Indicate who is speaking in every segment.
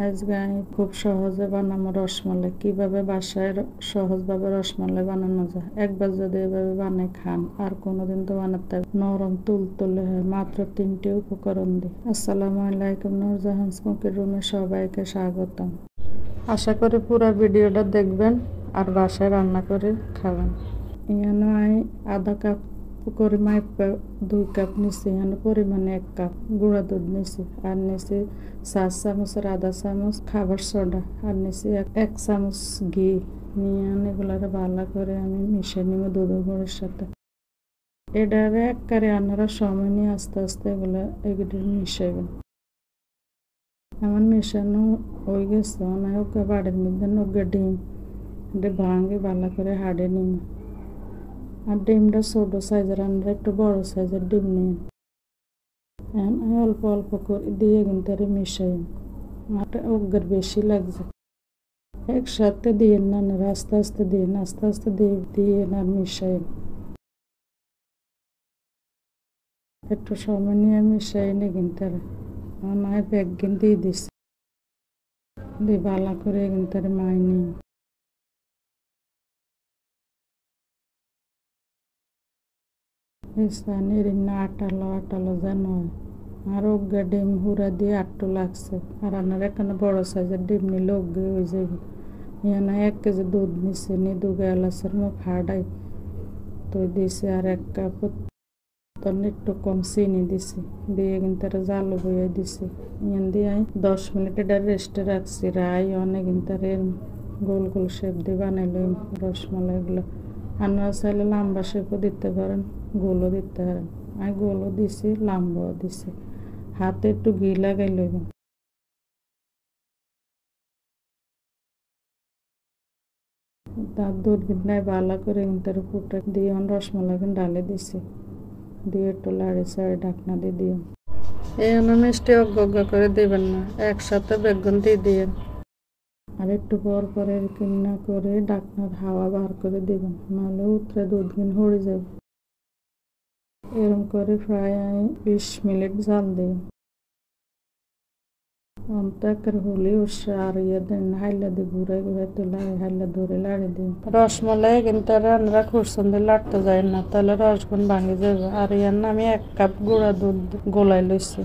Speaker 1: আজকে আমি খুব সহজে বানাবো রসমালাই। কিভাবে বাসায় সহজভাবে রসমালাই বানানো যায়। একবার যদি এভাবে বানিয়ে খান আর কোনোদিন তো বানাতে নরম তুলতুলে হয়। মাত্র 3টি উপকরণ দিয়ে। আসসালামু আলাইকুম, নূরজাহান কুকিং রুমে সবাইকে স্বাগতম। আশা করি পুরো ভিডিওটা দেখবেন আর বাসায় রান্না করে খাবেন। এখানে আমি আধা কাপ করে মাইপা 2 কাপ নিছি। এখানে পরিমাণে 1 কাপ গুঁড়া দুধ নিছি, আর নিছি 4 চামচের আধা চামচ খাবার সোডা, আর নিছি 1 চামচ ঘি নিয়ে এগুলারে ভালো করে আমি মিশিয়ে নিব দুধের গুঁড়োর সাথে। এটারে একবারে আপনারা সময় নিয়ে আস্তে আস্তে এগুলো মিশাইবেন। এমন মিশানো হয়ে গেছে, ওকে বাড়ির মধ্যে নগে ডিম ভাঙে ভালো করে হাড়ে নিন। আর ডিমটা ছোট সাইজের, আমরা একটু বড় সাইজের ডিম নিন। অল্প অল্প করে দিয়ে কিন্তু মিশাই। ওগের বেশি লাগছে, একসাথে দিয়ে না, আস্তে আস্তে দিয়ে আস্তে আস্তে দিয়ে আর মিশাই। একটু সময় নিয়ে মিশাই নি কিন্তু আমার ব্যাগ দিয়ে দিচ্ছে দিয়ে ভালো করে কিন্তু মাই নিই। আটালো আটালো যেন আর ওগা ডিম হুড়া দিয়ে আটটু লাগছে। আর আপনার এখানে বড় সাইজের ডিম নিলে ওগে হয়ে যাবে। এখানে 1 কেজি দুধ নিচ্ছে, নি 2 গ্লাসের মুখ হাড়াই তো দিছে। আর 1 কাপ একটু কম চিনি দিছি, দিয়ে কিন্তু জাল বইয়ে দিছি। ইয়ান দিয়ে 10 মিনিট এটা রেস্টে রাখছি। রাই অনেক কিন্তু গোল গোল শেপ দিয়ে বানাইলো রসমালাইগুলো। আপনারা চাইলে লম্বা শেপও দিতে পারেন, গোলও দিতে পারেন। আমি গোলও দিছি, লম্বাও দিছি। হাতে একটু ঘি লাগাই লইবেন। তার দুধ বিন্যায় ভালো করে কিন্তু ফুটে দিয়ে রসমালাই ডালে দিছি, দিয়ে একটু লাড়ি চাড়ি ঢাকনা দিয়ে দিও। এই মিষ্টি অজ্ঞ করে দিবেন না, একসাথে বেগুন দিয়ে দিয়েন। আর একটু পর পরে কিনা করে ঢাকনার হাওয়া বার করে দিবেন, নাহলে উতরে দুধ হয়ে যাবে। এরকম করে প্রায় 20 মিনিট জাল দিন। অন্তকের হলি উৎসে আর দেন হাইলা দিয়ে ঘুরে ঘুরে তুলে হাইলা ধরে লাড়ি দিন। রসমালাই কিন্তু রান্না খুরসন দিয়ে লাড়তে যায় না, তাহলে রসগুন ভাঙে যাবে। আর আমি 1 কাপ গুঁড়া দুধ গোলাই লইছি,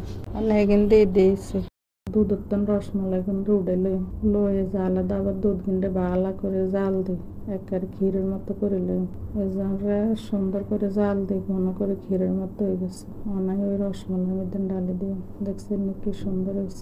Speaker 1: এগিন দিয়ে দিয়েছি। দুধের তন রসমালাই কিন্তু উঠে লয়ে আলাদা আবার দুধ কিনতে ভালো করে জাল দিই, একের ক্ষীরের মতো করে লই। সুন্দর করে জাল দিই, ঘন করে ক্ষীরের মতো হয়ে গেছে। ওই রসমালাই মধ্যে ডালে দিয়ে দেখছেন কি সুন্দর হয়েছে।